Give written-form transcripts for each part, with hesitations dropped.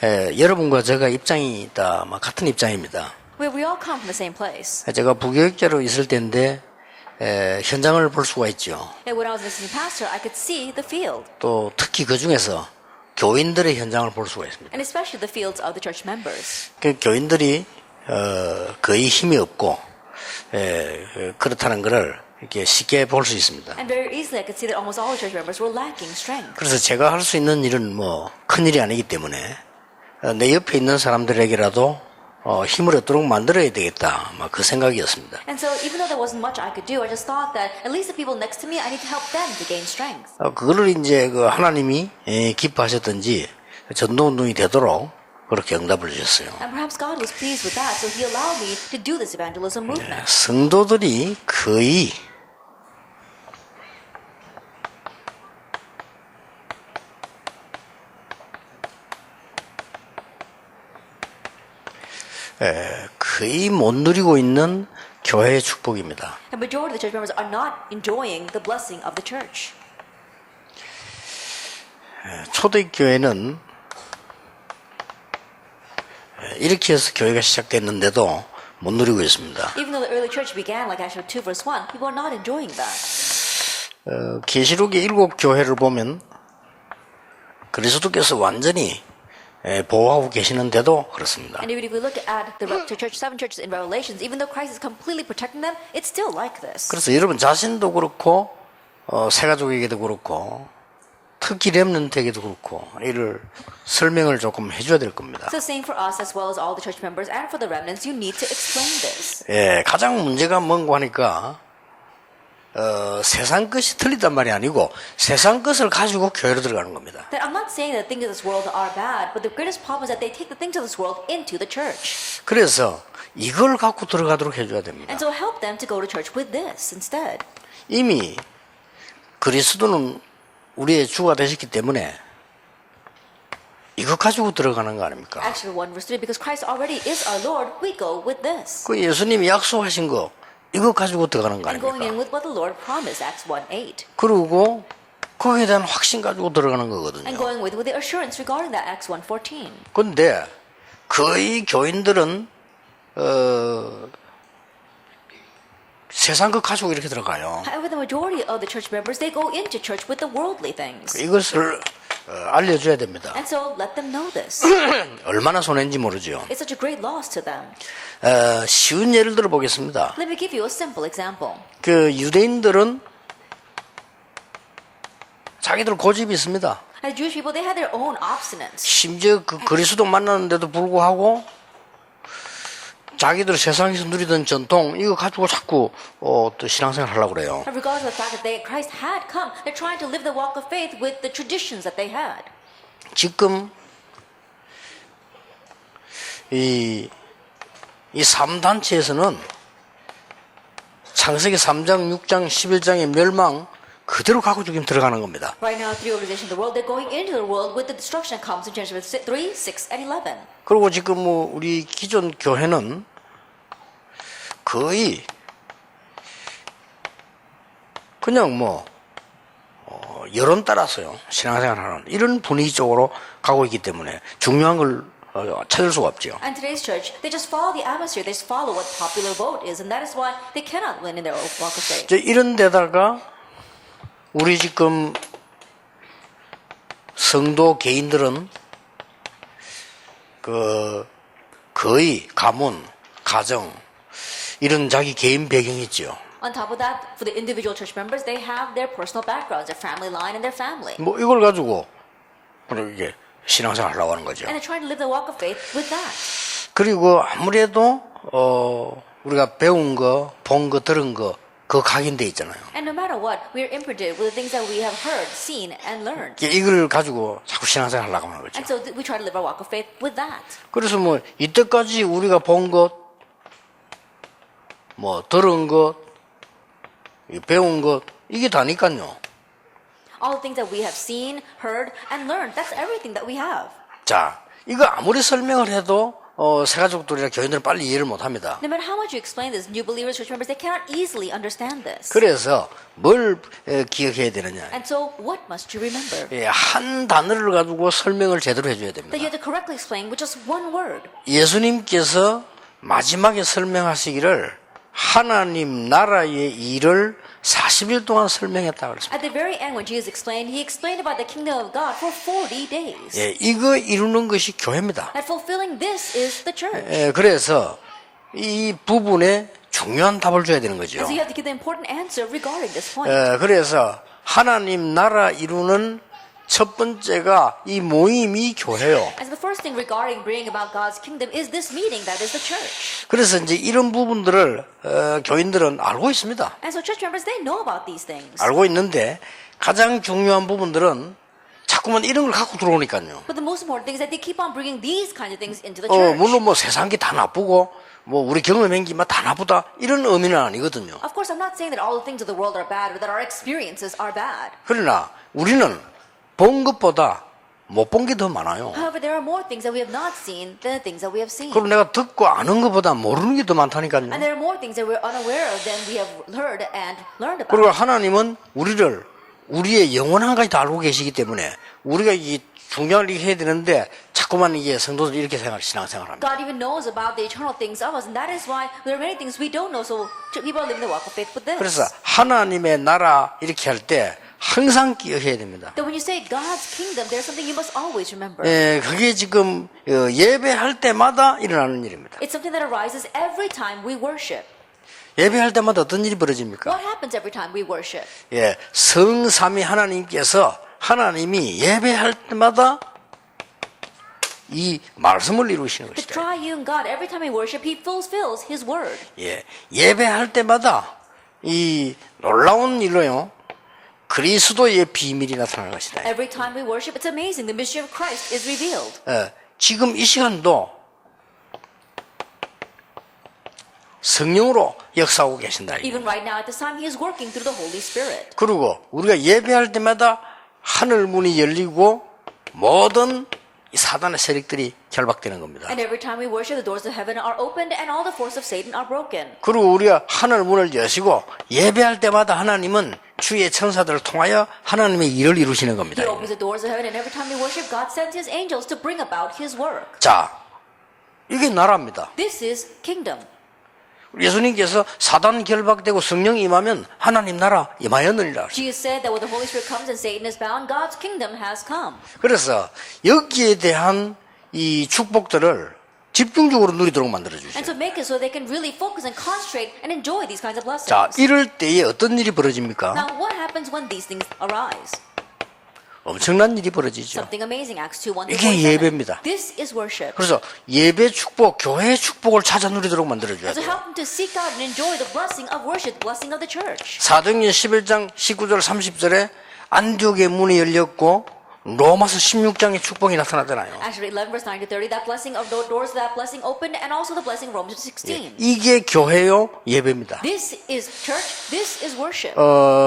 여러분과 제가 입장이 다 같은 입장입니다. We all come from the same place. 제가 부교육자로 있을 때인데 현장을 볼 수가 있죠. And when I was visiting pastor, I could see the field, 또 특히 그 중에서 교인들의 현장을 볼 수가 있습니다. and especially the fields of the church members. 그 교인들이 거의 힘이 없고 그렇다는 것을 이렇게 쉽게 볼 수 있습니다. And very easily I could see that almost all the church members were lacking strength. 그래서 제가 할 수 있는 일은 큰 일이 아니기 때문에 내 옆에 있는 사람들에게라도 힘을 얻도록 만들어야 되겠다. 그 생각이었습니다. And so even though there wasn't much I could do, I just thought that at least the people next to me, I need to help them to gain strength. 그거를 이제 하나님이 기뻐하셨던지 전도운동이 되도록 그렇게 응답을 주셨어요. And perhaps God was pleased with that, so He allowed me to do this evangelism movement. 성도들이 거의 거의 못 누리고 있는 교회의 축복입니다. The majority of the church members are not enjoying the blessing of the church. 초대교회는 이렇게 해서 교회가 시작됐는데도 못 누리고 있습니다. Even though the early church began like Acts 2 verse 1, people are not enjoying that. 계시록의 7 교회를 보면 그리스도께서 완전히 보호하고 계시는데도 그렇습니다. And even if we look at the church, 7 churches in Revelations, even though Christ is completely protecting them, it's still like this. 그래서 여러분 자신도 그렇고 새가족에게도 그렇고 특히 렘넌트에게도 그렇고 이를 설명을 조금 해줘야 될 겁니다. So same for us as well as all the church members and for the remnants, you need to explain this. 가장 문제가 뭔가 하니까 세상 것이 틀리단 말이 아니고 세상 것을 가지고 교회로 들어가는 겁니다. That I'm not saying that things of this world are bad, but the greatest problem is that they take the things of this world into the church. 그래서 이걸 갖고 들어가도록 해줘야 됩니다. And so help them to go to church with this instead. 이미 그리스도는 우리의 주가 되셨기 때문에 이거 가지고 들어가는 거 아닙니까? Actually, 1 verse 3, because Christ already is our Lord, we go with this. 그 예수님이 약속하신 거 이거 가지고 들어가는 거 And going in 아닙니까? with what the Lord promised, Acts 1:8. 그리고 거기에 대한 확신 가지고 들어가는 And 거거든요. going with the assurance regarding that, Acts 1:14. 근데 거의 교인들은 세상 것 가지고 이렇게 들어가요. However, the majority of the church members, they go into church with the worldly things. 이것을 알려줘야 됩니다. And so let them know this. 얼마나 손해인지 모르죠. It's such a great loss to them. 쉬운 예를 들어 보겠습니다. Let me give you a simple example. 그 유대인들은 자기들 고집이 있습니다. As Jewish people, they had their own obstinance. 심지어 그 그리스도 만났는데도 불구하고 자기들 세상에서 누리던 전통 이거 가지고 자꾸 또 신앙생활 하려고 그래요. And regardless of the fact that Christ had come, they're trying to live the walk of faith with the traditions that they had. 지금 이 3단체에서는 창세기 3장, 6장, 11장의 멸망 그대로 가고 지금 들어가는 겁니다. Right now, three organizations of the world, they're going into the world with the destruction that comes in Genesis 3, 6, and 11. 그리고 지금 우리 기존 교회는 거의 그냥 여론 따라서요 신앙생활 하는 이런 분위기 쪽으로 가고 있기 때문에 중요한 걸 찾을 수가 없죠. And today's church, they just follow the atmosphere, they just follow what popular vote is, and that is why they cannot win in their own walk of faith. 이런 데다가 우리 지금 성도 개인들은 거의 가문, 가정 이런 자기 개인 배경이 있죠. On top of that, for the individual church members, they have their personal backgrounds, their family line, and their family. 이걸 가지고 이게 신앙생활 하려고 하는 거죠. And they're trying to live the walk of faith with that. 그리고 아무래도 우리가 배운 거, 본 거, 들은 거 그거 각인돼 있잖아요. And no matter what, we are imprinted with the things that we have heard, seen, and learned. 이걸 가지고 자꾸 신앙생활 하려고 하는 거죠. And so we try to live our walk of faith with that. 그래서 이때까지 우리가 본 것, 들은 것, 배운 것 이게 다니까요. All the things that we have seen, heard, and learned, that's everything that we have. 자, 이거 아무리 설명을 해도 새가족들이나 교인들은 빨리 이해를 못합니다. No matter how much you explain this, new believers, church members, they cannot easily understand this. 그래서 뭘 기억해야 되느냐? And so, what must you remember? 예, 한 단어를 가지고 설명을 제대로 해줘야 That 됩니다. you have to correctly explain with just one word. 예수님께서 마지막에 설명하시기를 하나님 나라의 일을 40일 동안 설명했다고 그랬습니다. At the very end, when Jesus explained, he explained about the kingdom of God for 40 days. 예, 이거 이루는 것이 교회입니다. And fulfilling this is the church. 예, 그래서 이 부분에 중요한 답을 줘야 되는 거죠. And so you have to give the important answer regarding this point. 예, 그래서 하나님 나라 이루는 첫 번째가 이 모임이 교회요. And so the first thing regarding bringing about God's kingdom is this meeting that is the church. 그래서 이제 이런 부분들을 교인들은 알고 있습니다. And so church members, they know about these things. 알고 있는데 가장 중요한 부분들은 자꾸만 이런 걸 갖고 들어오니까요. But the most important thing is that they keep on bringing these kinds of things into the church. 물론 뭐 세상 게 다 나쁘고 뭐 우리 경험한 게 다 나쁘다 이런 의미는 아니거든요. Of course, I'm not saying that all the things of the world are bad or that our experiences are bad. 그러나 우리는 본 것보다 못 본 게 더 많아요. However, there are more things that we have not seen than the things that we have seen. 그럼 내가 듣고 아는 것보다 모르는 게 더 많다니까요. And there are more things that we're unaware of than we have heard and learned about. 그리고 하나님은 우리의 영원한까지 다 알고 계시기 때문에 우리가 이 중요한 일 해야 되는데 자꾸만 이게 성도들이 이렇게 신앙생활합니다. God even knows about the eternal things of us, and that is why there are many things we don't know. So people are living the walk of faith with this. 그래서 하나님의 나라 이렇게 할 때 항상 기억해야 됩니다. That when you say God's kingdom, there's something you must always remember. 예, 그게 지금 예배할 때마다 일어나는 일입니다. It's something that arises every time we worship. 예배할 때마다 어떤 일이 벌어집니까? What happens every time we worship? 예, 성삼위 하나님께서 하나님이 예배할 때마다 이 말씀을 이루시는 The 것이다. triune God, every time we worship, He fulfills His word. 예, 예배할 때마다 이 놀라운 일로요. 그리스도의 비밀이 나타나는 것이다. Every time we worship, it's amazing. The mystery of Christ is revealed. 예, 지금 이 시간도 성령으로 역사하고 계신다. Even right now, at this time, He is working through the Holy Spirit. 그리고 우리가 예배할 때마다 하늘 문이 열리고 모든 이 사단의 세력들이 결박되는 겁니다. And every time we worship, the doors of heaven are opened and all the forces of Satan are broken. 그리고 우리가 하늘 문을 여시고 예배할 때마다 하나님은 주의 천사들을 통하여 하나님의 일을 이루시는 겁니다. He opens the doors of heaven, and every time we worship, God sends His angels to bring about His work. 자, 이게 나라입니다. This is kingdom. 예수님께서 사단 결박되고 성령이 임하면 하나님 나라 임하였느니라. Jesus said that when the Holy Spirit comes and Satan is bound, God's kingdom has come. 그래서 여기에 대한 이 축복들을 집중적으로 누리도록 만들어 주시죠. And to make it so they can really focus and concentrate and enjoy these kinds of blessings. 자, 이럴 때에 어떤 일이 벌어집니까? Now, what happens when these things arise? 엄청난 일이 벌어지죠. Something amazing. Acts 2:1. 이게 예배입니다. This is worship. 그래서 예배 축복, 교회 축복을 찾아 누리도록 만들어줘야 So 돼요. help them to seek out and enjoy the blessing of worship, the blessing of the church. 사도행전 11장 19절 30절에 안디옥의 문이 열렸고 로마서 16장의 축복이 나타나잖아요. Actually, 11 verse 9 to 30, that blessing of the doors of that blessing opened, and also the blessing of Romans 16. 이게 교회요 예배입니다. This is church. This is worship.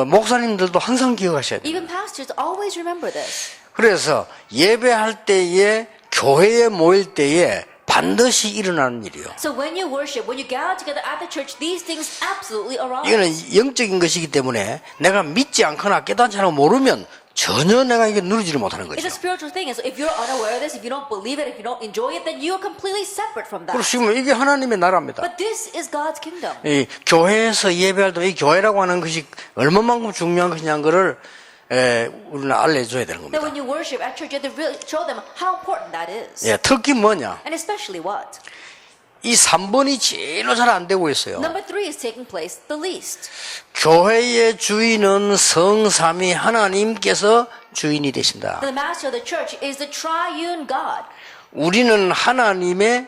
목사님들도 항상 기억하셔야 돼요. Even pastors always remember this. 그래서 예배할 때에 교회에 모일 때에 반드시 일어나는 일이요. So when you worship, when you gather together at the church, these things absolutely arise. 이거는 영적인 것이기 때문에 내가 믿지 않거나 깨닫지 않고 모르면 전혀 내가 이게 누리지를 못하는 It's 거죠. a spiritual thing. So if you're unaware of this, if you don't believe it, if you don't enjoy it, then you are completely separate from that. 그렇지만 이게 하나님의 나라입니다. But this is God's kingdom. 이 교회에서 예배할 때 이 교회라고 하는 것이 얼마만큼 중요한 것이냐는 것을 우리는 알려줘야 되는 That 겁니다. when you worship at church, you have to really show them how important that is. 예, 특히 뭐냐? And especially what? 이 3번이 제일로 잘 안 되고 있어요. Number 3 is taking place the least. 교회의 주인은 성삼위 하나님께서 주인이 되신다. The master of the church is the triune God. 우리는 하나님의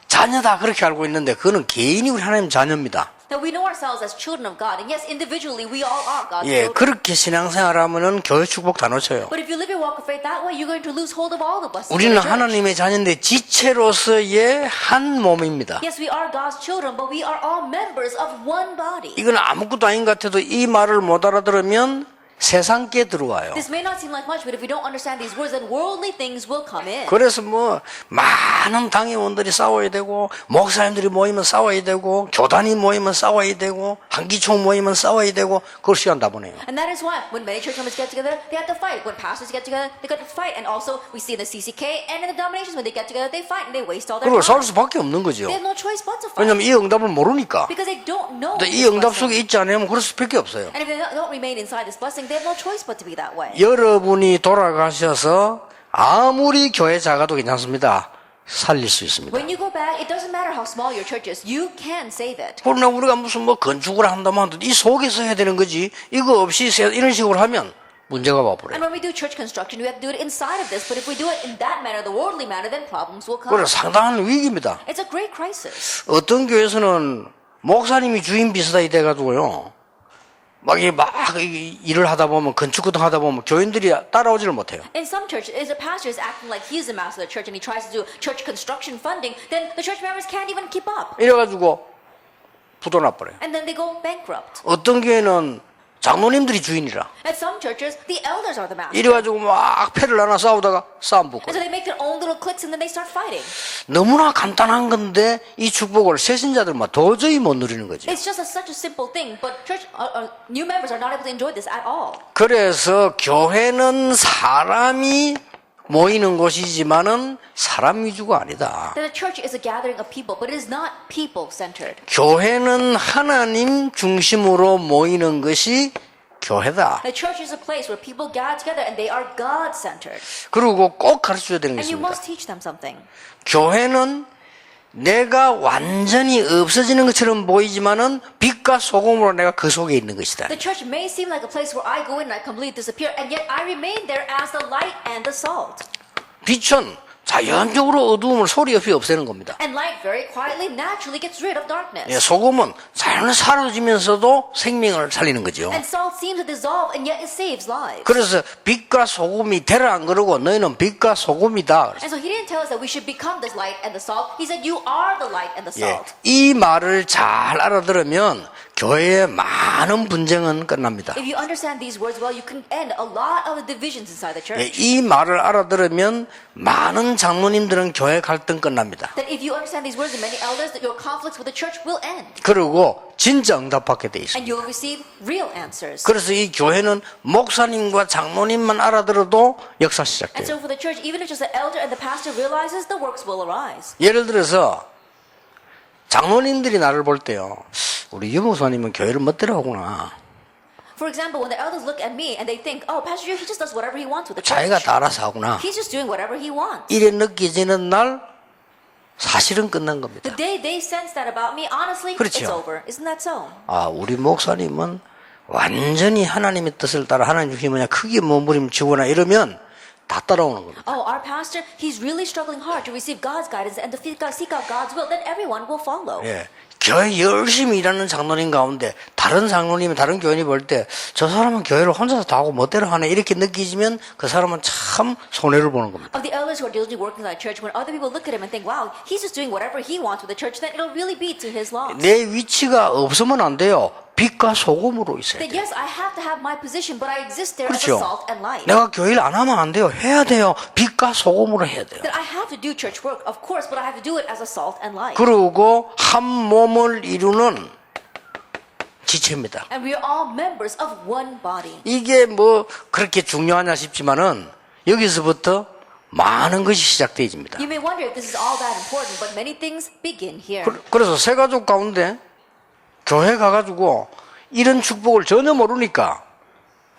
자녀다 그렇게 알고 있는데 그거는 개인이 우리 하나님 자녀입니다. That we know ourselves as children of God, and yes, individually we all are God's 예, children. 그렇게 신앙생활하면은 교회 축복 다 놓쳐요. But if you live your walk of faith that way, you're going to lose hold of all the blessings of 우리는 the church. 하나님의 자녀인데 지체로서의 한 몸입니다. Yes, we are God's children, but we are all members of one body. 이건 아무것도 아닌 것 같아도 이 말을 못 알아들으면 세상께 들어와요. This may not seem like much, but if we don't understand these words, then worldly things will come in. 그래서 뭐 많은 당회원들이 싸워야 되고 목사님들이 모이면 싸워야 되고 교단이 모이면 싸워야 되고 한기총 모이면 싸워야 되고 그걸 시간 다 보내요. And that is why when many church members get together, they have to fight. When pastors get together, they got to fight. And also, we see in the CCK and in the denominations, when they get together, they fight and they waste all their 그리고 싸울 time. 수밖에 없는 거죠. They have no choice but to fight. 왜냐하면 이 응답을 모르니까. Because they don't know 근데 이 this 응답 blessing. 속에 있지 않으면 그럴 수밖에 없어요. And if they don't remain inside this blessing, they have no choice but to be that way. 여러분이 돌아가셔서 아무리 교회 작아도 괜찮습니다. 살릴 수 있습니다. When you go back, it doesn't matter how small your church is. You can save it. 그러나 우리가 무슨 뭐 건축을 한다면 이 속에서 해야 되는 거지. 이거 없이 이런 식으로 하면 문제가 와버려요. And when we do church construction, we have to do it inside of this. But if we do it in that manner, the worldly manner, then problems will come. 그래서 상당한 위기입니다. It's a great crisis. 어떤 교회에서는 목사님이 주인 비슷하게 돼가지고요. 막 일을 하다 보면 건축 같은 거 하다 보면 교인들이 따라오지를 못해요. In some churches, if a pastor is acting like he's the master of the church and he tries to do church construction funding, then the church members can't even keep up. 이래가지고 부도 나버려요. And then they go bankrupt. 어떤 교회는 장로님들이 주인이라. At some churches, the elders are the master. 이래가지고 막 패를 나눠 싸우다가 싸움 붙고. And so they make their own little cliques and then they start fighting. 너무나 간단한 건데 이 축복을 새신자들만 도저히 못 누리는 거지. It's just such a simple thing, but church new members are not able to enjoy this at all. 그래서 교회는 사람이 모이는 곳이지만은 사람 위주가 아니다. That the church is a gathering of people, but it is not people-centered. 교회는 하나님 중심으로 모이는 것이 교회다. The church is a place where people gather together and they are God-centered. 그리고 꼭 가르쳐줘야 되는 게 And you 있습니다. must teach them something. 교회는 내가 완전히 없어지는 것처럼 보이지만은 빛과 소금으로 내가 그 속에 있는 것이다. The church may seem like a place where I go in and I completely disappear, and yet I remain there as the light and the salt. 빛은 자연적으로 어두움을 소리 없이 없애는 겁니다. And light very quietly, naturally gets rid of darkness. 예, 소금은 자연히 사라지면서도 생명을 살리는 거죠. And salt seems to dissolve, and yet it saves lives. 그래서 빛과 소금이 되라 안 그러고 너희는 빛과 소금이다. And so he didn't tell us that we should become this light and the salt. He said, you are the light and the 예, salt. 이 말을 잘 알아들으면 교회의 많은 분쟁은 끝납니다. If you understand these words well, you can end a lot of the divisions inside the 예, church. 이 말을 알아들으면 많은 장로님들은 교회 갈등 끝납니다. That if you understand these words and many elders, that your conflicts with the church will end. 그리고 진짜 응답받게 돼 있습니다. And you'll receive real answers. 그래서 이 교회는 목사님과 장로님만 알아들어도 역사 And 시작돼요. so for the church, even if just the elder and the pastor realizes, the works will arise. 예를 들어서 장로님들이 나를 볼 때요. 우리 유 목사님은 교회를 멋대로 하구나. For example, when the elders look at me and they think, oh, Pastor Yu, he just does whatever he wants with the 자기가 church. 다 알아서 하구나. He's just doing whatever he wants. 이래 느껴지는 날 사실은 끝난 겁니다. The day they sense that about me, honestly, 그렇죠. it's over. Isn't that so? 아, 우리 목사님은 완전히 하나님의 뜻을 따라 하나님 중심에 뭐냐 크게 몸부림치거나 이러면 다 따라오는 겁니다. Oh, our pastor, he's really struggling hard to receive God's guidance and to seek out God's will, then everyone will follow. 예. 교회 열심히 일하는 장로님 가운데 다른 장로님이 다른 교인이 볼 때 저 사람은 교회를 혼자서 다 하고 멋대로 하네 이렇게 느끼지면 그 사람은 참 손해를 보는 겁니다. Of the elders who are diligently working in the church, when other people look at him and think, wow, he's just doing whatever he wants with the church, then it'll really be to his loss. 내 위치가 없으면 안 돼요. 빛과 소금으로 있어야 That 돼요. yes, I have to have my position, but I exist there as a 그렇죠. salt and light. 내가 교회를 안 하면 안 돼요. 해야 돼요. 빛과 소금으로 해야 돼요. That I have to do church work, of course, but I have to do it as a salt and light. 그리고 한 몸을 이루는 지체입니다. And we are all members of one body. 이게 뭐 그렇게 중요하냐 싶지만은 여기서부터 많은 것이 시작되어집니다. You may wonder if this is all that important, but many things begin here. 그래서 새 가족 가운데 교회 가가지고 이런 축복을 전혀 모르니까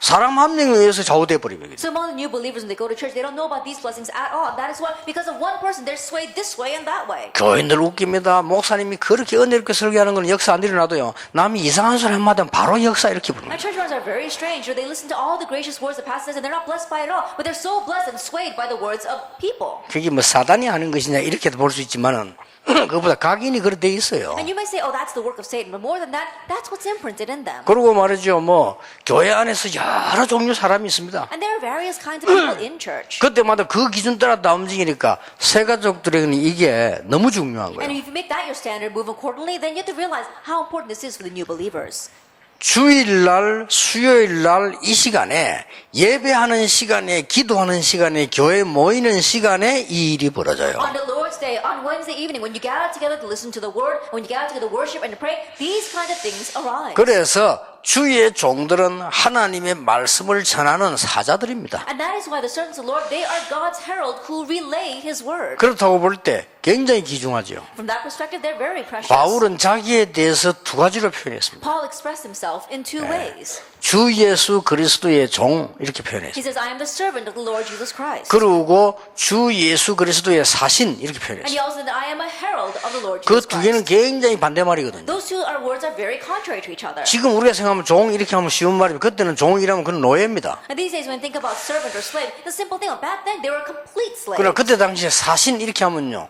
사람 한 명에 의해서 좌우돼 버립니다. So among the new believers, when they go to church, they don't know about these blessings at all. That is why, because of one person, they're swayed this way and that way. 교인들 웃깁니다. 목사님이 그렇게 은혜롭게 설교하는 건 역사 안 일어나도요. 남이 이상한 소리 한마디 하면 바로 역사 이렇게 My 부릅니다. church members are very strange. They listen to all the gracious words the pastor says, and they're not blessed by it all. But they're so blessed and swayed by the words of people. 그게 뭐 사단이 하는 것이냐 이렇게도 볼 수 있지만은 그것보다 각인이 그렇게 돼 있어요. And you may say, oh, that's the work of Satan. But more than that, that's what's imprinted in them. 그리고 말이죠. 뭐 교회 안에서 여러 종류 사람이 있습니다. And there are various kinds of people in church. 그때마다 그 기준 따라 다 움직이니까 새 가족들에게는 이게 너무 중요한 And 거예요. if you make that your standard, move accordingly, then you have to realize how important this is for the new believers. 주일날, 수요일날 이 시간에 예배하는 시간에, 기도하는 시간에, 교회 모이는 시간에 이 일이 벌어져요. On the Lord's Day, on Wednesday evening, when you gather together to listen to the word, when you gather together to worship and to pray, these kind of things arise. 그래서 주의 종들은 하나님의 말씀을 전하는 사자들입니다. And that is why the servants of the Lord, they are God's herald who relay His word. 그렇다고 볼 때 굉장히 귀중하죠. From that perspective, they're very precious. 바울은 자기에 대해서 두 가지로 표현했습니다. Paul expressed himself in two ways. 주 예수 그리스도의 종 이렇게 표현했습니다. He says, I am the servant of the Lord Jesus Christ. 그리고 주 예수 그리스도의 사신 이렇게 And 표현했습니다. he also said, I am a herald of the Lord 그 Jesus 두 개는 Christ. 굉장히 반대말이거든요. Those two words are very contrary to each other. 지금 우리가 생각하면 종 이렇게 하면 쉬운 말이면 그때는 종이라면 그건 노예입니다. And these days, when you think about servant or slave, the simple thing, back then, they were complete slaves. 그러나 그때 당시에 사신 이렇게 하면요.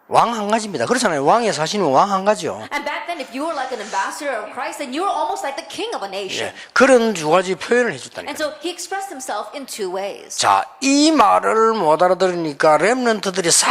왕 한 가지입니다. 그렇잖아요. 왕의 사신은 왕 한 가지요. And back then, if you were like an ambassador of Christ, then you were almost like the king of a nation. 예, 그런 두 가지 표현을 해줬다니까요. And so he expressed himself in two ways. 자, 이 말을 못 알아들으니까 랩런트들이 싹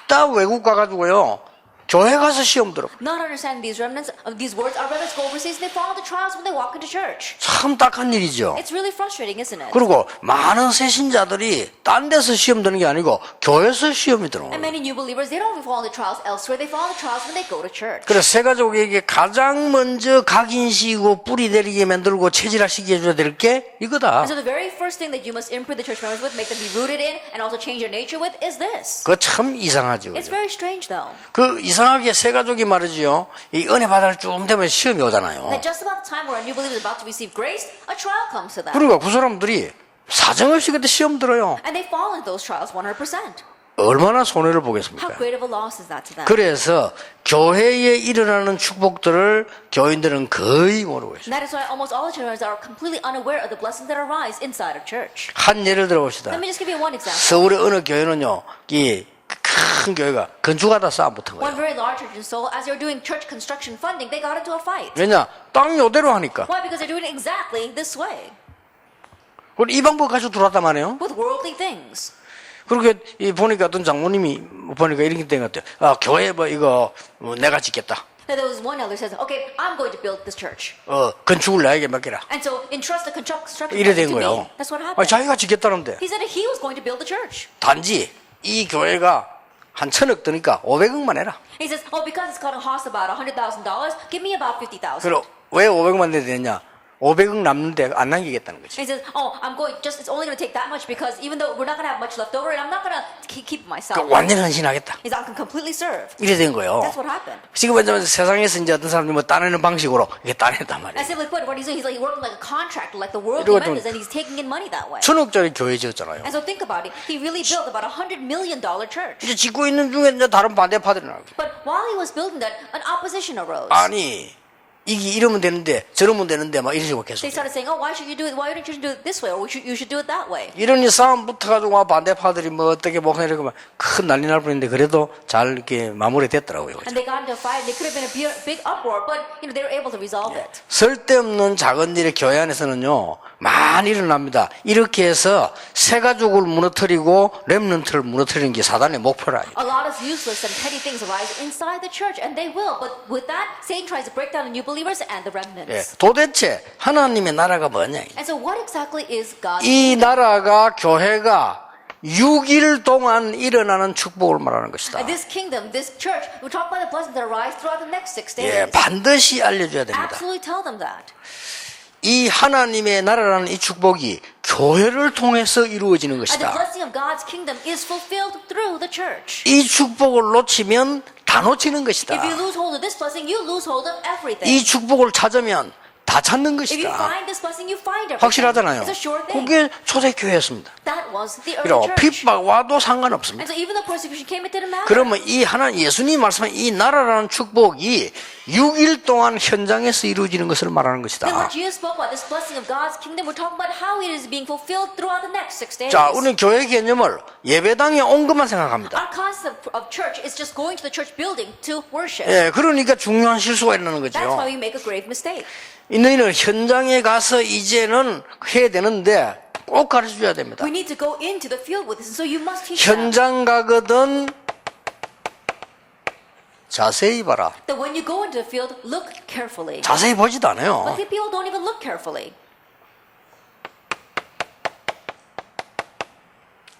다 외국 가가지고요. 교회 가서 시험 들어. Not understanding these remnants of these words, our remnants go overseas and they fall into trials when they walk into church. 참 딱한 일이죠. It's really frustrating, isn't it? 그리고 많은 새신자들이 딴 데서 시험 드는 게 아니고 교회에서 시험이 들어오는 And 거예요. many new believers, they don't fall into trials elsewhere. They fall into trials when they go to church. 그래서 새가족에게 가장 먼저 각인시키고 뿌리 내리게 만들고 체질화시키게 해줘야 될 게 이거다. And so the very first thing that you must imprint the church members with, make them be rooted in, and also change their nature with, is this. 그거 참 이상하죠. It's very strange, though. 그 이상하게 새가족이 말이지요. 이 은혜 받을 쯤 되면 시험이 오잖아요. That just about the time where a new believer is about to receive grace, a trial comes to them. 그러니까 그 사람들이 사정없이 그때 시험 들어요. And they fall into those trials 100%. 얼마나 손해를 How 보겠습니까? great of a loss is that to them? 그래서 교회에 일어나는 축복들을 교인들은 거의 모르고 있어요. And that is why almost all the churches are completely unaware of the blessings that arise inside of church. 한 예를 들어봅시다. Let me just give you one example. 서울의 어느 교회는요, 이 큰 교회가 건축하다 싸움 붙은 One 거예요. very large church in Seoul, as they were doing church construction funding, they got into a fight. 왜냐? 땅 요대로 하니까. Why? Because they're doing it exactly this way, 그리고 이 방법 가지고 들어왔단 말이에요. with worldly things. 그렇게 보니까 어떤 장모님이 보니까 이렇게 된 것 같아요. 아, 교회 뭐 이거 내가 짓겠다. Now there was one elder says, "Okay, I'm going to build this church," 건축을 나에게 맡기라. and so entrust the construction 이래 된 to me. 거예요. That's what 아, happened. 자기가 짓겠다는데. He said that he was going to build the church. 단지 이 교회가 한 1,000억 드니까 500억만 해라. He says, "Oh, because it's going to cost about $100,000, give me about $50,000." 그럼 왜 500억만 내야 되냐? 500억 남는데 안 남기겠다는 거지. He says, "Oh, it's only going to take that much because even though we're not going to have much left over, and I'm not going to keep it myself." 그 완전히 헌신하겠다. He says, "I can completely serve." 이래 된 거예요. That's what happened. 지금 왜냐면 세상에서 이제 어떤 사람들이 뭐 따내는 방식으로 이게 따냈단 And 말이에요. simply put, what he's doing, he's working like a contractor, like the worldly 이러고 members, and he's taking in money that way. 1,000억짜리 교회 지었잖아요. And so think about it. He really built about $100 million church. 이제 짓고 있는 중에 이제 다른 반대파들이 나와요. But while he was building that, an opposition arose. 아니 이게 이러면 되는데 저러면 되는데 막 이런 식으로 계속. They started saying, "Oh, why should you do it? Why don't you do it this way, or you should do it that way?" 이런 이 싸움 붙어가지고 막 반대파들이 뭐 어떻게 뭐가 이렇게 막 큰 난리 날 뻔했는데 그래도 잘 이렇게 마무리됐더라고요. And they got into a fight. They could have been a big uproar, but they were able to resolve it. 쓸데없는 작은 일이 교회 안에서는요 많이 일어납니다. 이렇게 해서 새 가족을 무너뜨리고 렘넌트를 무너뜨리는 게 사단의 목표라. A lot of useless and petty things arise inside the church, and they will. But with that, Satan tries to break down the new believers and the remnants. 예, 도대체 하나님의 나라가 뭐냐? And so, what exactly is God's? 이 나라가 교회가 6일 동안 일어나는 축복을 말하는 것이다. And this kingdom, this church, we talk about the blessings that arise throughout the next 6 예, days. 반드시 알려줘야 됩니다. Absolutely tell them that. 이 하나님의 나라라는 이 축복이 교회를 통해서 이루어지는 And the 것이다. blessing of God's kingdom is fulfilled through the church. 이 축복을 놓치면 다 놓치는 것이다. If you lose hold of this blessing, you lose hold of everything. 이 축복을 찾으면 다 찾는 If you 것이다. find this blessing, you find everything. 확실하잖아요. It's a sure thing. 그게 초대교회였습니다. That was the early 그리고 church. 핍박 와도 상관없습니다. And so even though persecution came, it didn't matter. 그러면 이 하나님 예수님이 말씀한 이 나라라는 축복이 6일 동안 현장에서 이루어지는 것을 말하는 Then 것이다. what Jesus spoke about, this blessing of God's kingdom, we're talking about how it is being fulfilled throughout the next 6 days. 자, 우리는 교회 개념을 예배당에 온 것만 생각합니다. Our concept of church is just going to the church building to worship. 예, 그러니까 중요한 실수가 일어나는 That's why 거죠. we make a grave mistake. 너희는 현장에 가서 이제는 해야 되는데 꼭 가르쳐줘야 됩니다. We need to go into the field with this, and so you must teach them. 현장 가거든 자세히 봐라. that when you go into the field, look carefully. 자세히 보지도 But 않아요. the people don't even look carefully.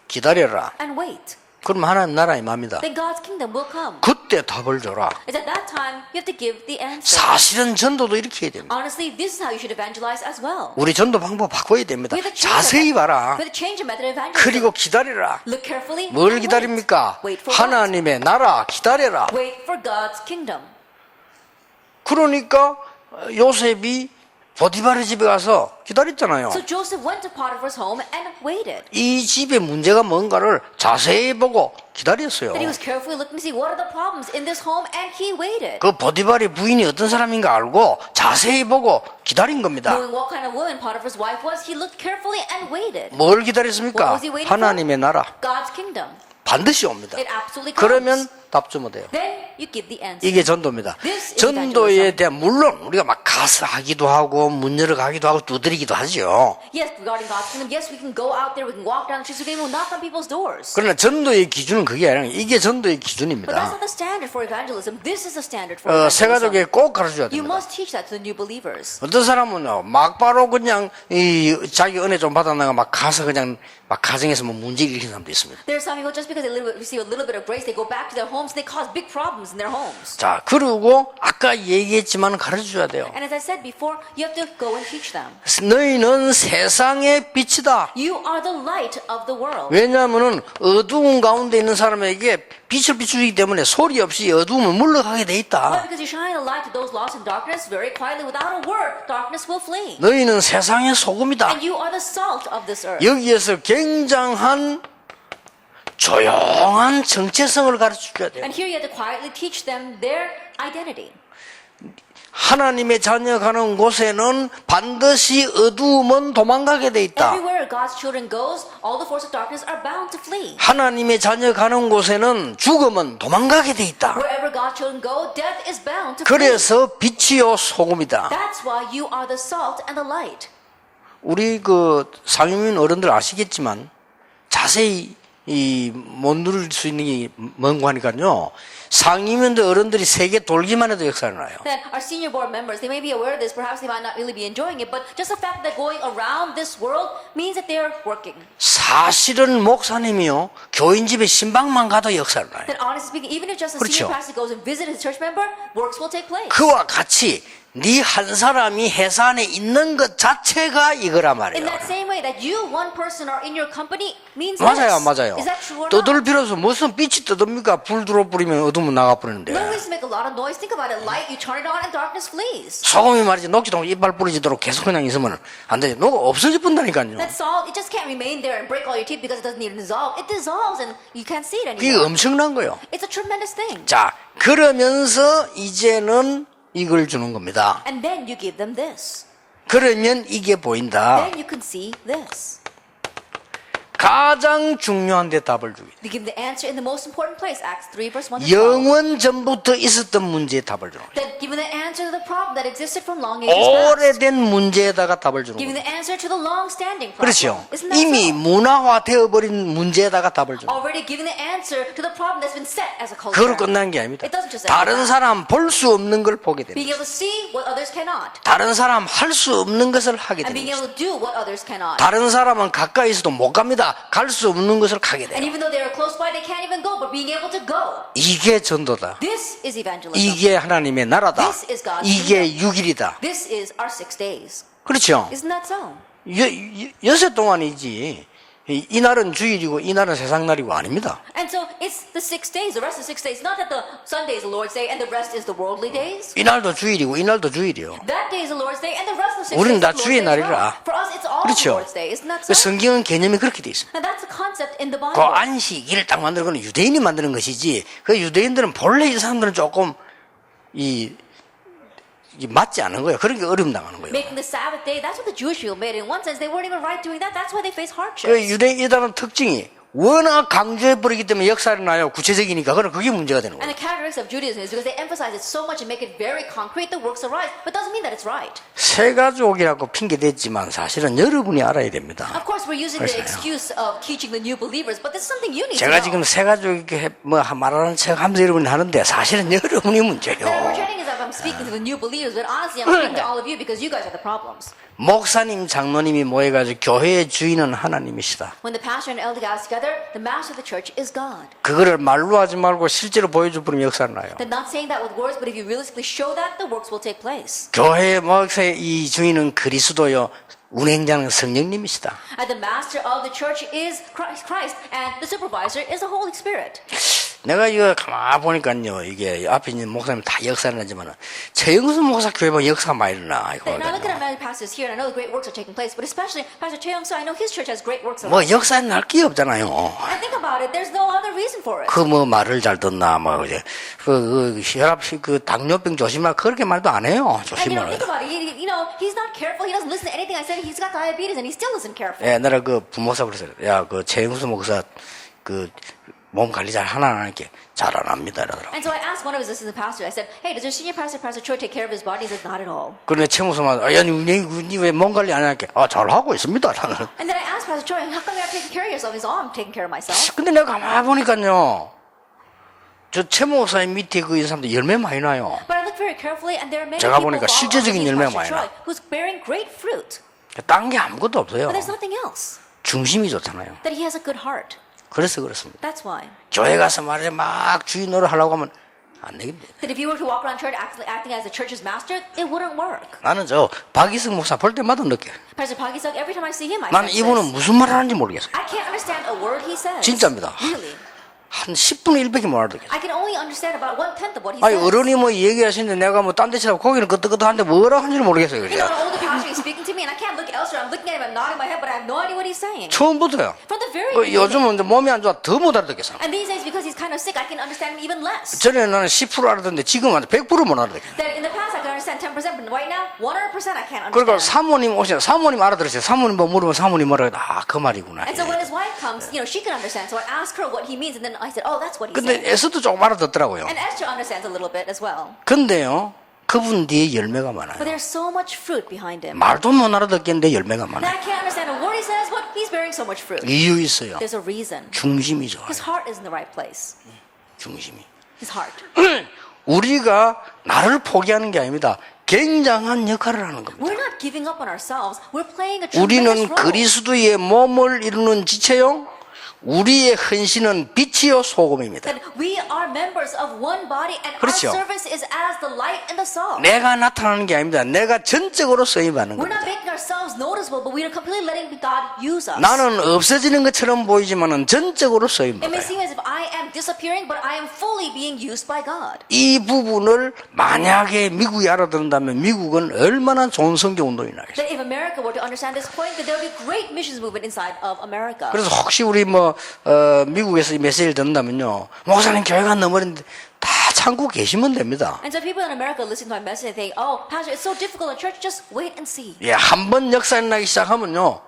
기다려라. And wait. 그럼 하나님 나라 임합니다. Then God's kingdom will come. 그때 답을 줘라. It's at that time you have to give the answer. 사실은 전도도 이렇게 해야 됩니다. Honestly, this is how you should evangelize as well. 우리 전도 방법 바꿔야 됩니다. We have to 자세히 봐라. We have to change the method of evangelism. 그리고 기다려라. Look carefully. 뭘 and 기다립니까? Wait for what? 하나님의 나라 기다려라. Wait for God's kingdom. 그러니까 요셉이 보디바르 집에 가서 기다렸잖아요. So Joseph went to Potiphar's home and waited. 이 집의 문제가 뭔가를 자세히 보고 기다렸어요. Then he was carefully looking to see what are the problems in this home, and he waited. 그 보디바르의 부인이 어떤 사람인가 알고 자세히 보고 기다린 겁니다. Knowing what kind of woman Potiphar's wife was, he looked carefully and waited. 뭘 What 기다렸습니까? was he waiting for? 하나님의 나라 God's kingdom. 반드시 옵니다. It absolutely comes. 그러면 답 주면 돼요. Then you give the answer. 이게 전도입니다. This is 전도에 대한 물론 우리가 막 가서 하기도 하고 문 열어 가기도 하고 두드리기도 하죠. Yes, regarding God's kingdom, yes, we can go out there, we can walk down the streets, we can even knock on people's doors. 그러나 전도의 기준은 그게 아니라 이게 전도의 But that's 기준입니다. not the standard for evangelism. This is the standard for 새 evangelism. 가족에 꼭 가르쳐줘야 You 됩니다. must teach that to the new believers. 어떤 사람은요 막바로 그냥 이 자기 은혜 좀 받았나가 막 가서 그냥 막 가정에서 뭐 문제 일으키는 사람도 있습니다. There are some people just because they receive a little bit of grace, they go back to their homes, they cause big problems in their homes. 자 그리고 아까 얘기했지만 가르쳐줘야 돼요. And as I said before, you have to go and teach them. 너희는 세상의 빛이다. You are the light of the world. 왜냐하면은 어두운 가운데 있는 사람에게 빛을 비추기 때문에 소리 없이 어두움은 물러가게 돼 Why? 있다. Because you shine a light to those lost in darkness very quietly without a word. Darkness will flee. 너희는 세상의 소금이다. And you are the salt of this earth. 여기에서 굉장한 조용한 정체성을 가르쳐줘야 돼요. And here you have to quietly teach them their identity. 하나님의 자녀 가는 곳에는 반드시 어두움은 도망가게 돼 있다. Everywhere God's children goes, all the forces of darkness are bound to flee. 하나님의 자녀 가는 곳에는 죽음은 도망가게 돼 있다. Wherever God's children go, death is bound to flee. 그래서 빛이요 소금이다. That's why you are the salt and the light. 우리 그 상임인 어른들 아시겠지만 자세히 못 누릴 수 있는 게 뭔가 하니까요. 상임인들 어른들이 세계 돌기만 해도 역사를 나요. That our senior board members, they may be aware of this, perhaps they might not really be enjoying it, but just the fact that they're going around this world means that they're working. 사실은 목사님이요 교인 집에 신방만 가도 역사를 나요. That honestly speaking, even if just a 그렇죠. senior pastor goes and visits his church member, works will take place. 그와 같이 네 한 사람이 회사 안에 있는 것 자체가 이거라 In 말이에요. that same way that you, one person, are in your company means 맞아요, this. 맞아요. Is that true or not? 떠들 필요 없어. 무슨 빛이 떠듭니까? 불 들어버리면 어두면 나가버리는데. No reason to make a lot of noise. Think about it. Light, you turn it on and darkness flees. 소금이 말이지 녹지도 이빨 부러지도록 계속 그냥 있으면 안 되지. 녹아 없어져 본다니까요. That salt, it just can't remain there and break all your teeth because it doesn't need to dissolve. It dissolves and you can't see it 그게 anymore. 엄청난 거예요. It's a tremendous thing. 자, 그러면서 이제는 이걸 주는 겁니다. And then you give them this. 그러면 이게 보인다. Then you can see this. 가장 중요한 데 답을 주기. You give the answer in the most important place, Acts 3 verse 1 to 12. 영원 전부터 있었던 문제에 답을 주는 거예요. Then giving the answer to the problem that existed from long ages past. 오래된 문제에다가 답을 주는 Giving 거예요. the answer to the long-standing problem. 그렇죠. Isn't that 이미 so? 문화화되어버린 문제에다가 답을 주는 거예요. Already giving the answer to the problem that's been set as a culture. 그걸로 끝난 게 아닙니다. It doesn't just end 다른 with that. 사람 볼 수 없는 걸 보게 됩니다. Being able to see what others cannot. 다른 사람 할 수 없는 것을 하게 And being 됩니다. able to do what others cannot. 다른 사람은 가까이 있어도 못 갑니다. 갈 수 없는 것을 가게 And 돼요. even though they are close by, they can't even go, but being able to go. 이게 전도다. This is evangelism. 이게 하나님의 나라다. This is God's 이게 6일이다. This is our 6 days. 그렇죠. Isn't that so? 여섯 동안이지. 이 날은 주일이고 이 날은 세상날이고 아닙니다. And so it's the 6 days, the rest of the 6 days. Not that the Sunday is the Lord's day and the rest is the worldly days. 이 날도 주일이고 이 날도 주일이요. That day is the Lord's day and the rest of the 6 우리는 days 다 is the 주의 Lord's day as 날이라. well. For us, it's all the 그렇죠. Lord's day. Isn't that 그 so? 성경은 개념이 그렇게 돼 있습니다. And that's a concept in the 그 Bible. 안식일을 딱 만드는 건 유대인이 만드는 것이지 그 유대인들은 본래 이 사람들은 조금 이 맞지 않은 거예요. 그런 게 어려움 당하는 거예요. Making the Sabbath day, that's what the Jewish people made. In one sense, they weren't even right doing that. That's why they face 그 hardships. 유대인이라는 특징이 워낙 강조해버리기 때문에 역사를 나요. 구체적이니까. 그럼 그게 문제가 되는 And 거예요. the characteristics of Judaism is because they emphasize it so much and make it very concrete, the works arise, but doesn't mean that it's right. 새가족이라고 핑계댔지만 사실은 여러분이 알아야 됩니다. Of course, we're using the 그렇잖아요. excuse of teaching the new believers, but this is something you need to 제가 know. 지금 새가족 뭐 말하는 책 하면서 여러분이 하는데 사실은 여러분이 문제예요. That I'm pretending as if I'm speaking to the new believers, but honestly, I'm speaking to all of you because you guys are the problems. 목사님, 장로님이 모여가지고 교회의 주인은 하나님이시다. When the pastor and elder gather together, the master of the church is God. 그거를 말로 하지 말고 실제로 보여줘 버리면 역사를 나요. They're not saying that with words, but if you realistically show that, the works will take place. 교회의 목사의 이 주인은 그리스도요, 운행자는 성령님이시다. And the master of the church is Christ, and the supervisor is the Holy Spirit. 내가 이거 가만 보니까요, 이게 앞에 있는 목사님 다 역사를 나지만은 최영수 목사 교회 보면 역사가 많이 일어나. 이거 And I look at 보니까요. many pastors here, and I know the great works are taking place, but especially Pastor Choi Young-soo, I know his church has great works. 뭐 역사에 날 게 없잖아요. And think about it, there's no other reason for it. 그 뭐 말을 잘 듣나 뭐 이제 그 혈압 그 당뇨병 조심하라 그렇게 말도 안 해요. And 조심하라. think about it, he's not careful, he doesn't listen to anything I said, he's got diabetes, and he still isn't careful. 옛날에 그 부목사 그랬어요. 야, 그 최영수 목사 그 몸 관리 잘 하나 안 할게 잘 안 합니다. 이러더라고. And so I asked one of his assistant pastors, I said, hey, does your senior pastor, Pastor Choi, take care of his body? He says, not at all. 그런데 최 목사만 야, 니왜몸 관리 안 할게? 아, 잘 하고 있습니다. 나는. And then I asked Pastor Choi, how come you're not taking care of yourself? He says, oh, I'm taking care of myself. 근데 내가 가만히 보니까요. 저 최 목사님 밑에 그 사람들 열매 많이 나요. But I looked very carefully, and there are many 제가 people 보니까 who are 실제적인 underneath 열매가 Pastor 많이 Choi who's bearing great fruit. 딴 게 아무것도 없어요. But there's nothing else. 중심이 좋잖아요. That he has a good heart. 그래서 그렇습니다. That's why. 교회 가서 말이야 막 주인 노릇 하려고 하면 안 되겠네. That if you were to walk around church acting as the church's master, it wouldn't work. 나는 저 박이승 목사 볼 때마다 느껴. Pastor Park Isuk, every time I see him, I 나는 sense 이분은 this. 무슨 말을 하는지 모르겠어요. I can't understand a word he says. 진짜입니다. Really. 한 10분의 1밖에 못 알아듣겠어요. I can only understand about 1/10 of what he 아니 says. 어른이 뭐 얘기하시는데 내가 뭐 딴 데 치라고 거기는 끄떡끄떡한데 뭐라 하는지를 모르겠어요. You 그죠? know, an older pastor is speaking to me, and I can't look elsewhere. I'm looking at him, I'm nodding my head, but I have no idea what he's saying. 처음부터요. From the very 그 beginning. 요즘은 이제 몸이 안 좋아 더 못 알아듣겠어. And these days, because he's kind of sick, I can understand him even less. 전에 나는 10% 알아듣는데 지금은 100% 못 알아듣겠어. That in the past I could understand 10%, but right now, 100% I can't 그러니까 understand. 사모님 오시면 사모님 알아들으세요. 사모님 뭐 물으면 사모님 뭐라 그래. 아, 그 말이구나. And so when his wife comes, she can understand. So I asked her what he means, and then I said, oh, that's what he 근데 said. 에서도 조금 알아듣더라고요. And Esther understands a little bit as well. 근데요, 그분 뒤에 열매가 많아요. But there's so much fruit behind him. 말도 못 알아듣겠는데 열매가 And 많아요. I can't understand a word he says, but he's bearing so much fruit. 이유 있어요. There's a reason. 중심이 좋아요. His heart is in the right place. 중심이. His heart. 우리가 나를 포기하는 게 아닙니다. 굉장한 역할을 하는 겁니다. We're not giving up on ourselves. We're playing a tremendous 우리는 role. 그리스도의 몸을 이루는 지체요. 우리의 헌신은 빛이요 소금입니다. That we are members of one body, and 그렇죠. our service is as the light and the salt. 내가 나타나는 게 아닙니다. 내가 전적으로 쓰임받는 We're not 겁니다. making ourselves noticeable, but we are completely letting God use us. 나는 없어지는 것처럼 보이지만은 전적으로 It may 쓰임받아요. seem as if I am disappearing, but I am fully being used by God. 이 부분을 만약에 미국이 알아듣는다면 미국은 얼마나 좋은 선교 운동이 나겠어요. That if America were to understand this point, that there will be great missions movement inside of America. 그래서 혹시 우리 미국에서 이 메시지를 듣는다면요, 목사님 교회가 너무는데 다 참고 계시면 됩니다. And so people in America listening to my message, they think, oh, Pastor, it's so difficult in church, just wait and see. 예, 한 번 역사 일어나기 시작하면요,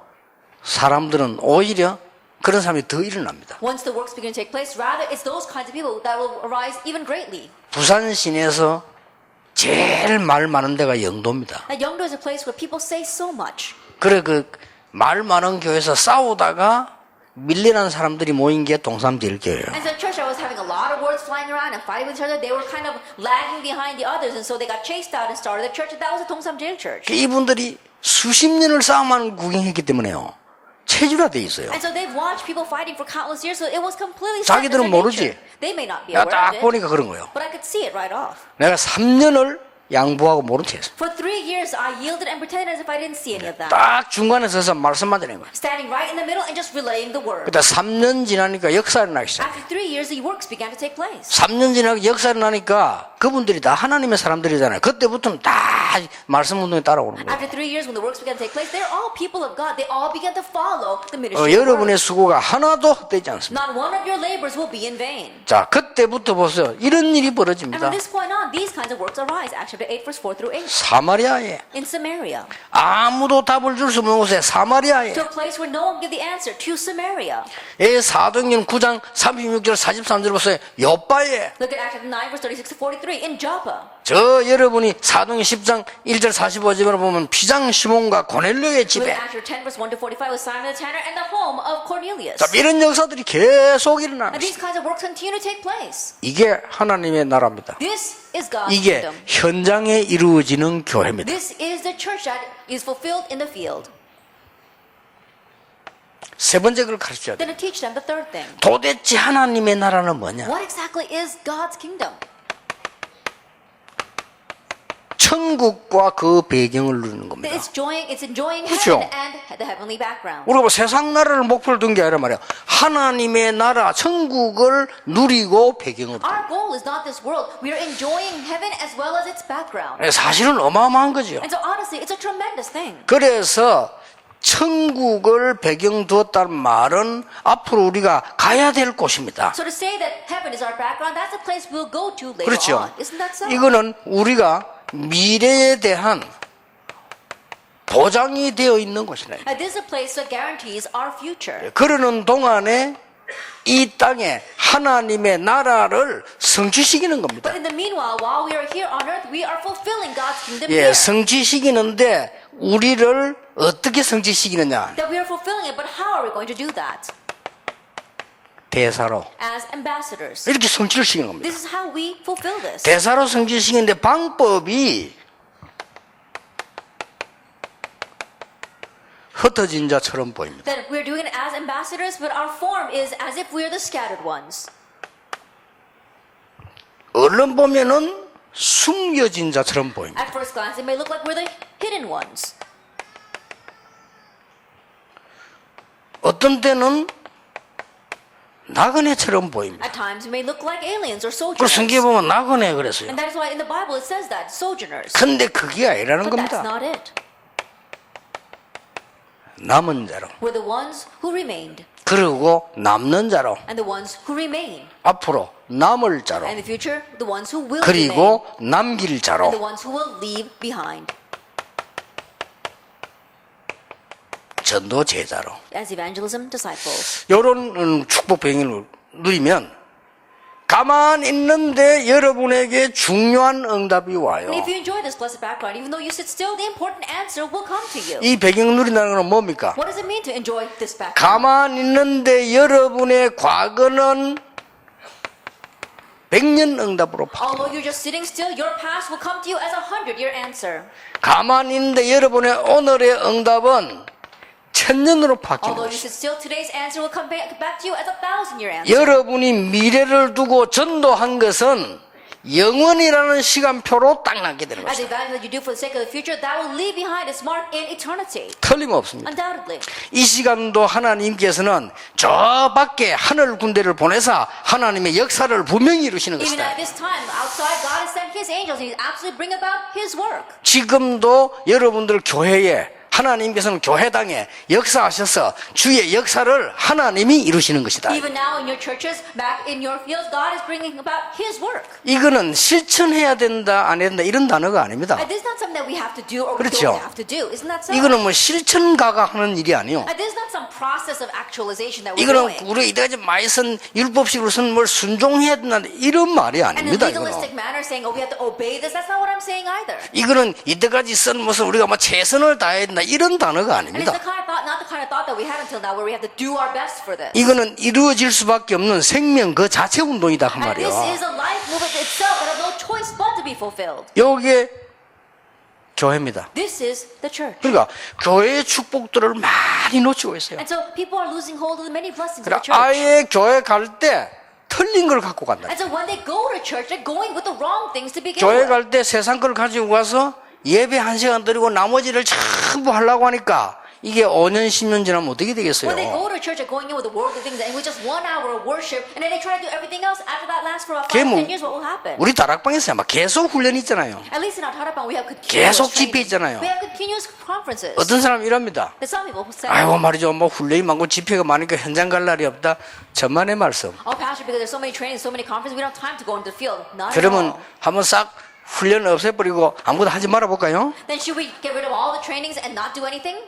사람들은 오히려 그런 사람이 더 일어납니다. Once the works begin to take place, rather, it's those kinds of people that will arise even greatly. 부산 시내에서 제일 말 많은 데가 영도입니다. That Yeongdo is a place where people say so much. 그래 그 말 많은 교회에서 싸우다가 밀려난 사람들이 모인 게 동삼제일교회예요. And so the church, I was having a lot of words flying around and fighting with each other. They were kind of lagging behind the others, and so they got chased out and started the church. And that was the Tongsam Jail Church. 이분들이 수십 년을 싸움하는 구경했기 때문에요. 체질화돼 있어요. And so they've watched people fighting for countless years, so it was completely 자기들은 set in their 모르지. nature. They may not be 내가 aware 딱 of it, 보니까 그런 거예요. but I could see it right off. 내가 3년을 양보하고 모른 채 했어요. For 3 years, I yielded and pretended as if I didn't see any of that. 딱 중간에 서서 말씀만 드리는 거예요. Standing right in the middle and just relaying the word. 그러다 3년 지나니까 역사를 나기 시작해요. After 3 years, the works began to take place. 3년 지나고 역사를 나니까 그분들이 다 하나님의 사람들이잖아요. 그때부터는 다 말씀 운동에 따라오는 거예요. After 3 years, when the works began to take place, they're all people of God. They all began to follow the ministry of the 여러분의 word. 수고가 하나도 헛되지 않습니다. Not one of your labors will be in vain. 자, 그때부터 보세요. 이런 일이 And 벌어집니다. from this point on, these kinds of works arise actually chapter 8, verse 4 through 8. 사마리아에 In Samaria. 아무도 답을 줄 수 없는 곳에 사마리아에 To a place where no one give the answer. To Samaria. 사도행전 9장 36절 43절 보세요. 요바에 Look at Acts chapter 9, verse 36 to 43. In Joppa. 저 여러분이 사도행전 10장 1절 45절을 보면 피장 시몬과 고넬료의 Look 집에 at Acts chapter 10, verse 1 to 45 with Simon the tanner and the home of Cornelius. 자, 이런 역사들이 계속 일어나는 And these kinds of works continue to take place. 이게 하나님의 나라입니다. This is God's 이게 kingdom. 현장에 이루어지는 교회입니다. This is the church that is fulfilled in the field. 세 번째 걸 가르쳐야 돼. Then to teach them the third thing. 도대체 하나님의 나라는 뭐냐? What exactly is God's kingdom? 천국과 그 배경을 누리는 겁니다. It's enjoying 그렇죠. heaven and the heavenly background. 우리가 뭐 세상 나라를 목표로 둔 게 아니라 말이야. 하나님의 나라, 천국을 누리고 배경을 둔 Our goal is not this world. We are enjoying heaven as well as its background. 거예요. 사실은 어마어마한 거죠. And so honestly, it's a tremendous thing. 그래서 천국을 배경 두었다는 말은 앞으로 우리가 가야 될 곳입니다. So to say that heaven is our background, that's the place we'll go to later 그렇죠. on. Isn't that so? 이거는 우리가 미래에 대한 보장이 되어 있는 곳이네. This is a place that guarantees our future. 그러는 동안에 이 땅에 하나님의 나라를 성취시키는 겁니다. But in the meanwhile, while we are here on earth, we are fulfilling God's kingdom 예, here. 성취시키는데 우리를 어떻게 성취시키느냐? That we are fulfilling it, but how are we going to do that? 대사로 As ambassadors. 이렇게 성취를 시키는 겁니다. This is how we fulfill this. 대사로 성취시키는데 방법이 흩어진 자처럼 보입니다. That we're doing it as ambassadors, but our form is as if we're the scattered ones. 얼른 보면은 숨겨진 자처럼 보입니다. At first glance, it may look like we're the hidden ones. 어떤 때는 나그네처럼 보입니다. At times, it may look like aliens or 그 성경에 sojourners. 보면 나그네 그랬어요. And that is why in the Bible it says that, sojourners. 근데 그게 아니라는 But that's 겁니다. not it. 남은 자로 We're the ones who remained, 그리고 남는 자로 and the ones who remain. 앞으로 남을 자로 And in the future, the ones who will remain, 그리고 남길 and the 자로 ones who will leave behind. 전도 제자로 As evangelism disciples. 이런 축복 배경을 누리면 가만 있는데 여러분에게 중요한 응답이 와요. And if you enjoy this blessed background, even though you sit still, the important answer will come to you. 이 배경 누린다는 건 뭡니까? What does it mean to enjoy this background? 가만 있는데 여러분의 과거는 100년 응답으로 바뀌어요. Although you're just sitting still, your past will come to you as a 100-year answer. 가만 있는데 여러분의 오늘의 응답은 1000년으로 바뀌는 Although you 것이죠. sit still, today's answer will come back to you as a 1,000-year answer. 여러분이 미래를 두고 전도한 것은 영원이라는 시간표로 딱 남게 되는 As 것이다. the value that you do for the sake of the future, that will leave behind its mark in eternity. 틀림없습니다. Undoubtedly. 이 시간도 하나님께서는 저 밖에 하늘 군대를 보내사 하나님의 역사를 분명히 이루시는 Even 것이다. at this time, outside, God has sent His angels and He's absolutely bring about His work. 지금도 여러분들 교회에 하나님께서는 교회당에 역사하셔서 주의 역사를 하나님이 이루시는 것이다. Even now in your churches, back in your fields, God is bringing about His work. 이거는 실천해야 된다 안 해야 된다 이런 단어가 아닙니다. And this is not something that we have to do or we 그렇죠. don't have to do. Isn't that so? 이거는 뭐 실천가가 하는 일이 아니요. And this is not some process of actualization that we're 이거는 doing. 우리 이때까지 많이 쓴 율법식으로서는 뭘 순종해야 된다 이런 말이 And in 아닙니다. legalistic 이거는. manner saying, oh, we have to obey this, that's not what I'm saying either. 이거는 이때까지 쓴 무슨 우리가 뭐 최선을 다해야 된다 이런 단어가 And it's 아닙니다. the kind of thought, not the kind of thought that we had until now where we have to do our best for this. 이거는 이루어질 수밖에 없는 생명 그 자체 운동이다 그 And this 말이야. is a life movement itself that has no choice but to be fulfilled. 요게 교회입니다. This is the church. 그러니까 교회의 축복들을 많이 놓치고 있어요. And so people are losing hold of the many blessings of the 그러니까 church. 아예 교회 갈 때 틀린 걸 갖고 간다. And so when they go to church, they're going with the wrong things to begin 교회 with. 갈 때 세상 걸 가지고 가서 예배 1시간 드리고 나머지를 전부 하려고 하니까 이게 5년 10년 지나면 어떻게 되겠어요? When they go to church, they're going in with the worldly things, and with just 1 hour of worship, and then they try to do everything else. After that lasts for about 5, 그게 뭐 10 years, what will happen? 우리 다락방에서 막 계속 훈련 있잖아요. At least in our Tarapan, we have continuous 계속 집회 training. 있잖아요. We have continuous conferences. 어떤 사람 이럽니다. But some people say, 아이고 말이죠. 뭐 훈련이 많고 집회가 많으니까 현장 갈 날이 없다. 저만의 말씀. oh, Pastor, because there's so many trainings, so many conferences, we don't have time to go into the field. Not at 그러면 all. 한번 싹 훈련 없애버리고 아무것도 하지 말아볼까요? Then should we get rid of all the trainings and not do anything?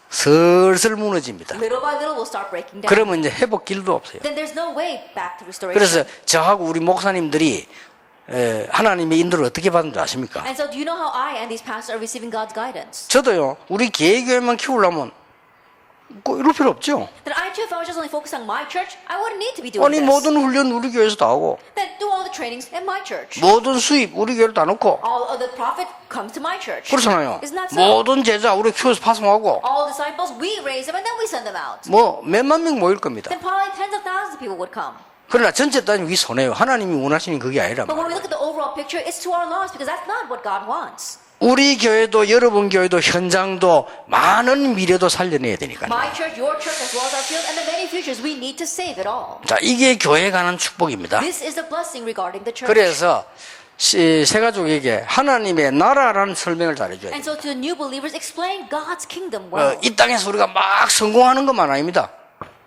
슬슬 무너집니다. Little by little, we'll start breaking down. 그러면 이제 회복 길도 없어요. Then there's no way back to restoration. 그래서 저하고 우리 목사님들이 하나님의 인도를 어떻게 받는지 아십니까? And so, do you know how I and these pastors are receiving God's guidance? 저도요, 우리 개교회만 키우려면 꼭 이럴 필요 없죠. Then I too, if I was just only focused on my church, I wouldn't need to be doing 아니, this. 모든 훈련 우리 교회에서 다 하고, Then do all the trainings in my church. 모든 수입 우리 교회로 다 넣고, All of the profit comes to my church. 그렇잖아요. Isn't that so? 모든 제자 우리 키워서 파송하고, All disciples, we raise them and then we send them out. 뭐 몇만 명 모일 겁니다. Then probably tens of thousands of people would come. 그러나 전체 따지면 그게 손해요. 하나님이 원하시는 그게 아니란 But when we 말이에요. look at the overall picture, it's to our loss because that's not what God wants. 우리 교회도 여러분 교회도 현장도 많은 미래도 살려내야 되니까요. My church, your church, as well as our field, and the many futures, we need to save it all. 자, 이게 교회에 관한 축복입니다. This is the blessing regarding the church. 그래서 세가족에게 하나님의 나라라는 설명을 잘해줘야 돼요. And so to the new believers, explain God's kingdom well. 이 땅에서 우리가 막 성공하는 것만 아닙니다.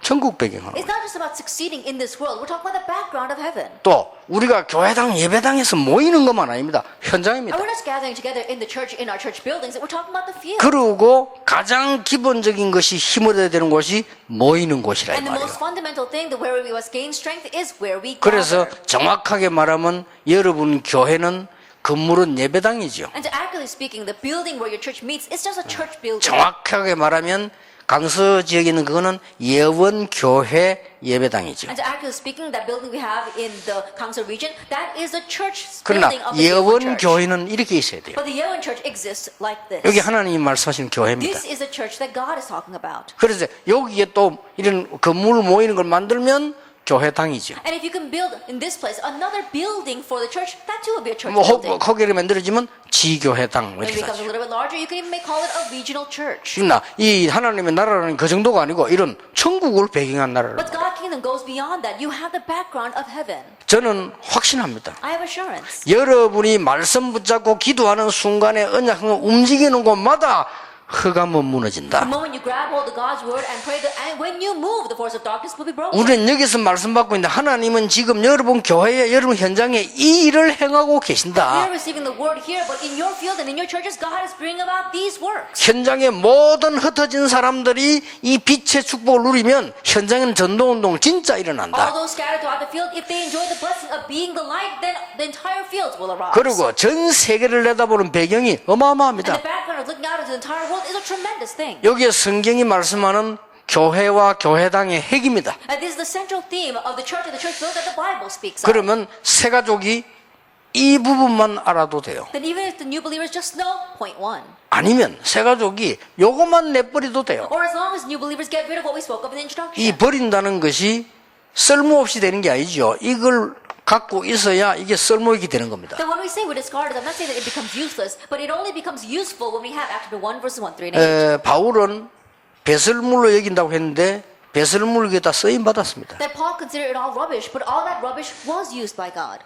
천국 배경하는 It's 거예요. not just about succeeding in this world. We're talking about the background of heaven. 또 우리가 교회당 예배당에서 모이는 것만 아닙니다. 현장입니다. And we're not just gathering together in the church, in our church buildings. We're talking about the field. 그리고 가장 기본적인 것이 힘을 얻어야 되는 곳이 모이는 곳이라 이 And the 말이에요. most fundamental thing, the where we must gain strength, is where we 그래서 gather. 정확하게 말하면 여러분 교회는 건물은 예배당이죠. And to accurately speaking, the building where your church meets is just a church building. 정확하게 말하면 강서 지역에 있는 그거는 예원교회 예배당이죠. And to accurately speaking, that building we have in the Gangsa region, that is a church 그러나 building of the Yeowon church. 예원교회는 이렇게 있어야 돼요. But the Yeowon church exists like this. 여기 하나님이 말씀하시는 교회입니다. This is the church that God is talking about. 그래서 여기에 또 이런 건물 모이는 걸 만들면 교회당이죠. And if you can build in this place another building for the church, that too will be a church 뭐 building. 거기를 만들어지면 지교회당 When it 이렇게 becomes 하죠. a little bit larger, you can even call it a regional church. 그러나 이 하나님의 나라는 그 정도가 아니고 이런 천국을 배경한 나라를 But God's kingdom goes beyond that. You have the background of heaven. 저는 확신합니다. I have assurance. 여러분이 말씀 붙잡고 기도하는 순간에 언약을 움직이는 곳마다 흑암은 무너진다. The moment you grab hold of God's word and pray, and when you move, the force of darkness will be broken. 우리는 여기서 말씀 받고 있는데 하나님은 지금 여러분 교회에 여러분 현장에 이 일을 행하고 We 계신다. are receiving the word here, but in your field and in your churches, God is bringing about these works. 현장의 모든 흩어진 사람들이 이 빛의 축복을 누리면 현장에는 전도운동 진짜 All 일어난다. those scattered throughout the field, if they enjoy the blessing of being the light, then the entire fields will arise. 그리고 전 세계를 내다보는 배경이 And 어마어마합니다. the background of looking out into the entire world is a tremendous thing. 여기에 성경이 말씀하는 교회와 교회당의 핵입니다. And this is the central theme of the church and the church build that the Bible speaks of. 그러면 새가족이 이 부분만 알아도 돼요. Then even if the new believers just know point one, 아니면 새가족이 요것만 내버려도 돼요. or as long as new believers get rid of what we spoke of in the 이 introduction. 버린다는 것이 쓸모없이 되는 게 아니죠. 이걸 갖고 있어야 이게 쓸모있게 되는 겁니다. Then when we say we discard it, I'm not saying that it becomes useless, but it only becomes useful when we have Acts 1 verses 1, 3, and 8. 바울은 배설물로 여긴다고 했는데 배설물에다 쓰임 받았습니다. That Paul considered it all rubbish, but all that rubbish was used by God.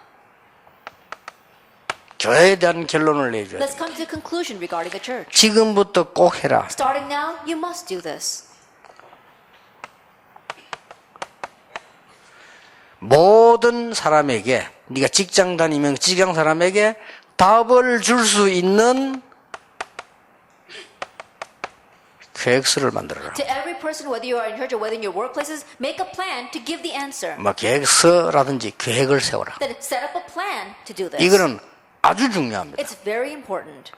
교회에 대한 결론을 내줘야 Let's 돼요. come to a conclusion regarding the church. 지금부터 꼭 해라. Starting now, you must do this. 모든 사람에게 네가 직장 다니면 직장 사람에게 답을 줄 수 있는 계획서를 만들어라. To every person, whether you are in church or whether in your workplaces, make a plan to give the answer. 뭐 계획서라든지 계획을 세워라. That set up a plan to do this. 이거는 아주 중요합니다. It's very important.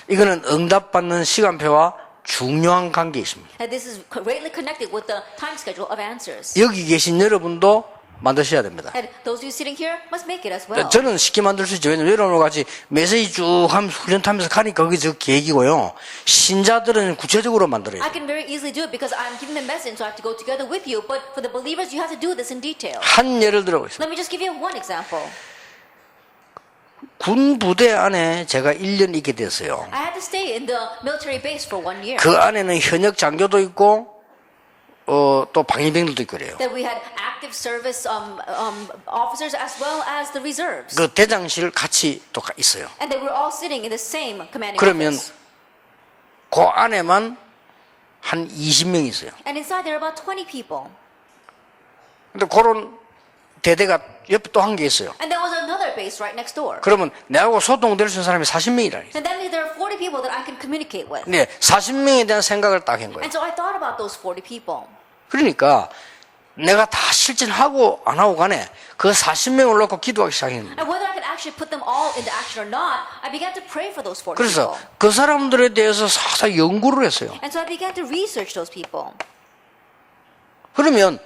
이거는 응답받는 시간표와 중요한 관계 있습니다. And this is greatly connected with the time schedule of answers. 여기 계신 여러분도 만드셔야 됩니다. And those of you sitting here must make it as well. 저는 쉽게 만들 수 있죠. 왜냐면 여러분과 같이 메시지 쭉 하면서 훈련 타면서 가니까 그게 저 계획이고요. 신자들은 구체적으로 만들어야 I 돼요. can very easily do it because I'm giving the message, so I have to go together with you. But for the believers, you have to do this in detail. 한 예를 들어보겠습니다. Let me just give you one example. 군 부대 안에 제가 1년 있게 됐어요. I had to stay in the military base for 1 year. 그 안에는 현역 장교도 있고 또 방위병들도 있고 그래요. That we had active service officers as well as the reserves. 그 대장실 같이 또 있어요. And they were all sitting in the same commanding 그러면 office. 그 안에만 한 20명 있어요. And inside there are about 20 people. 근데 그런 대대가 옆에 또 한 개 있어요. And there was another base right next door. 그러면 내하고 소통될 수 있는 사람이 40명이라. And that means there are 40 people that I can communicate with. 네, 40명에 대한 생각을 딱 한 거예요. And so I thought about those 40 people. 그러니까 내가 다 실천하고 안 하고 간에 그 40명을 놓고 기도하기 시작했는데. And whether I could actually put them all into action or not, I began to pray for those 40 그래서 people. 그 사람들에 대해서 사사 연구를 했어요. And so I began to research those people. 그러면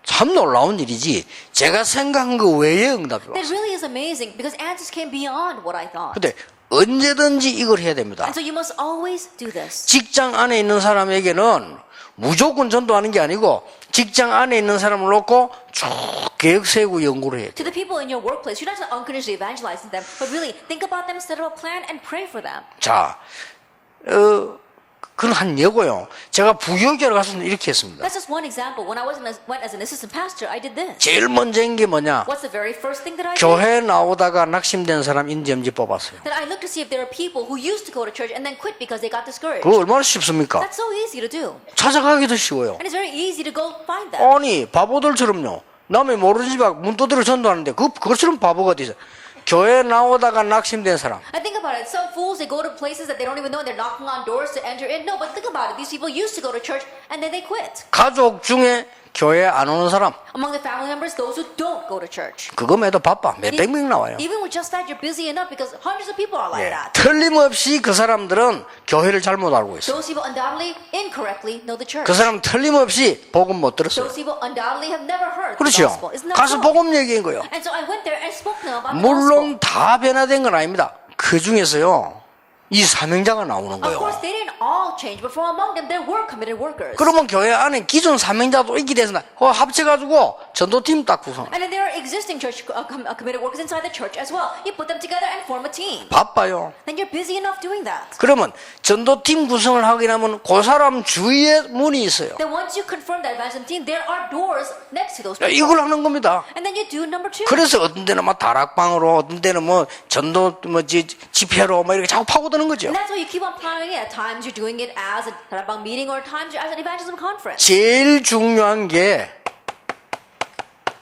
참 놀라운 일이지. 제가 생각한 그 외의 응답이 That 왔어요. really is amazing because answers came beyond what I thought. 근데 언제든지 이걸 해야 됩니다. And so you must always do this. 직장 안에 있는 사람에게는 무조건 전도하는 게 아니고 직장 안에 있는 사람을 놓고 쭉 계획 세우고 연구를 해야 돼요. To the people in your workplace, you're not just unconditionally evangelizing them, but really think about them, set up a plan, and pray for them. 자, 그건 한 예고요. 제가 부교육자로 갔을 때 이렇게 했습니다. That's just one example. When I went as an assistant pastor, I did this. 제일 먼저 한 게 뭐냐? What's the very first thing that I did? 교회 나오다가 낙심된 사람 인지험지 뽑았어요. That I looked to see if there are people who used to go to church and then quit because they got discouraged. 그거 얼마나 쉽습니까? That's so easy to do. 찾아가기도 쉬워요. And it's very easy to go find them. 아니 바보들처럼요. 남의 모르는 집 앞 문 두드려 전도하는데 그것처럼 바보가 어디 있어요. 교회 나오다가 낙심된 사람. And think about it. Some fools, they go to places that they don't even know and they're knocking on doors to enter in. No, but think about it. These people used to go to church and then they quit. 가족 중에 교회 안 오는 사람. Among the family members, those who don't go to church. 그거 매도 바빠. 몇백 명 나와요. Even with just that, you're busy enough because hundreds of people are like 예. that. 틀림없이 그 사람들은 교회를 잘못 알고 있어요. Those people undoubtedly, incorrectly know the church. 그 사람 틀림없이 복음 못 들었어요. Those people undoubtedly have never heard the 그렇죠. gospel. Isn't that 가서 so? 복음 얘기한 거예요. And so I went there and spoke to them about the 물론 gospel. 다 변화된 건 아닙니다. 그 중에서요, 이 사명자가 나오는 Of 거예요. course, they didn't all change, but from among them, there were committed workers. 그러면 교회 안에 기존 사명자도 있게 돼서 합쳐가지고 전도팀 딱 구성. And then there are existing church committed workers inside the church as well. You put them together and form a team. 바빠요. Then you're busy enough doing that. 그러면 전도팀 구성을 하게 되면 그 사람 주위에 문이 있어요. Then once you confirm that evangelism team, there are doors next to those 야, people. 이걸 하는 겁니다. And then you do number two. 그래서 어떤 데는 막 다락방으로, 어떤 데는 뭐 전도 집회로 막 이렇게 자꾸 파고드는 거죠. And that's why you keep on planning it. At times you're doing it as a Tarabang meeting or at times as an evangelism conference. 제일 중요한 게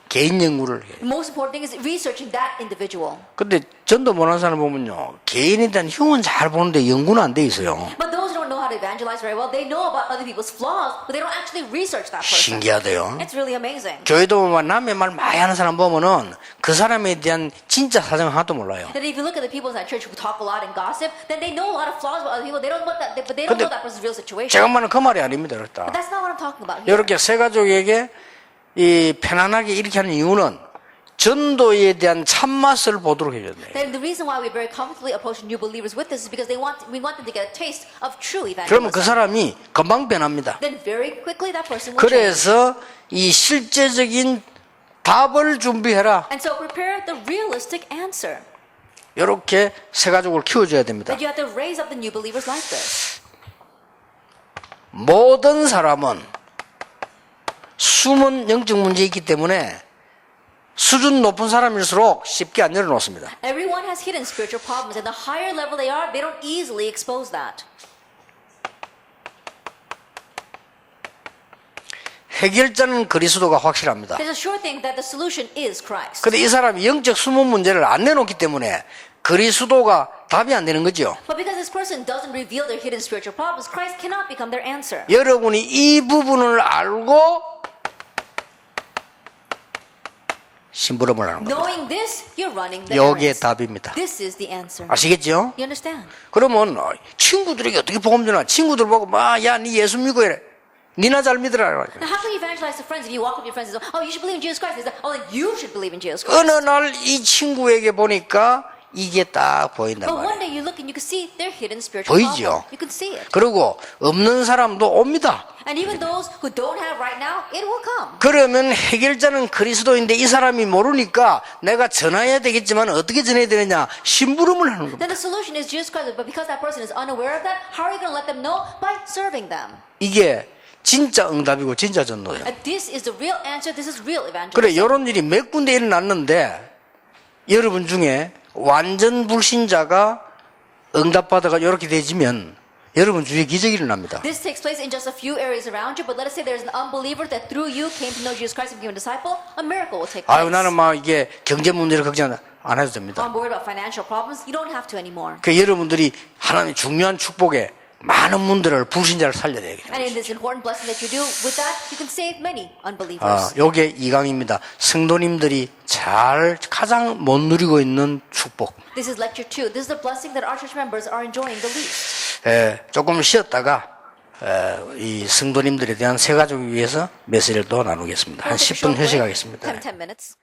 개인 연구를 해요. The most important thing is researching that individual. 근데 전도 못하는 사람 보면요, 개인에 대한 흉은 잘 보는데 연구는 안 돼 있어요. But those who don't know how to evangelize very well, they know about other people's flaws, but they don't actually research that person. 신기하대요. It's really amazing. 교회도 보면 남의 말 많이 하는 사람 보면은 그 사람에 대한 진짜 사정 하나도 몰라요. That if you look at the people in that church who talk a lot and gossip, then they know a lot of flaws about other people. They don't know that, but they don't 근데 know that person's real situation. 제가 말하는 그 말이 아닙니다. 그렇다. But that's not what I'm talking about here. 이렇게 세 가족에게 이 편안하게 이렇게 하는 이유는 전도에 대한 참맛을 보도록 해줬네요. Then the reason why we very comfortably approach new believers with this is because we want them to get a taste of true 그러면 그 evangelism. 사람이 금방 변합니다. Then very quickly that person will change. 그래서 이 실제적인 답을 준비해라. And so prepare the realistic answer. 이렇게 세 가족을 키워줘야 됩니다. That you have to raise up the new believers like this. 모든 사람은 숨은 영적 문제가 있기 때문에 수준 높은 사람일수록 쉽게 안 열어놓습니다. Everyone has hidden spiritual problems, and the higher level they are, they don't easily expose that. 해결자는 그리스도가 확실합니다. There's a sure thing that the solution is Christ. 근데 이 사람이 영적 숨은 문제를 안 내놓기 때문에 그리스도가 답이 안 되는 거죠. But because this person doesn't reveal their hidden spiritual problems, Christ cannot become their answer. 여러분이 이 부분을 알고 심부름을 하는 겁니다. Knowing this, you're running the 여기에 errands. 답입니다. This is the answer. 아시겠죠? You understand? 그러면 친구들에게 어떻게 복음 전하? 친구들 보고 막 야, 니 예수 믿고 이래. 니나 잘 믿으라. Now, how can you evangelize to friends if you walk up to your friends and say, "Oh, you should believe in Jesus Christ"? They say, "Oh, then you should believe in Jesus Christ." 어느 날 이 친구에게 보니까 이게 딱 보인단 But one 말이에요. day you look and you can see their hidden spiritual 보이죠? problem. You can see it. 그리고 없는 사람도 옵니다. And even those who don't have right now, it will come. 그러면 해결자는 그리스도인데 이 사람이 모르니까 내가 전해야 되겠지만 어떻게 전해야 되느냐? 심부름을 하는 겁니다. Then the solution is Jesus Christ. But because that person is unaware of that, how are you going to let them know? By serving them. 이게 진짜 응답이고 진짜 전도예요. And this is the real answer. This is real evangelism. 그래 이런 일이 몇 군데 일어났는데 여러분 중에 완전 불신자가 응답받아가 이렇게 되지면 여러분 주위에 기적이 일어납니다. This takes place in just a few areas around you, but let us say there's an unbeliever that through you came to know Jesus Christ and became a disciple, a miracle will take place. 아유 나는 막 이게 경제 문제를 걱정 안 해도 됩니다. I'm worried about financial problems. You don't have to anymore. 그 여러분들이 하나님의 중요한 축복에 많은 분들을 불신자를 살려야 되겠죠. And in this important blessing that you do, with that, you can save many unbelievers. 요게 2강입니다. 성도님들이 가장 못 누리고 있는 축복. This is lecture 2. This is the blessing that our church members are enjoying the least. 조금 쉬었다가 이 성도님들에 대한 세 가족을 위해서 메시지를 또 나누겠습니다. 한 10분 휴식하겠습니다. 10 minutes.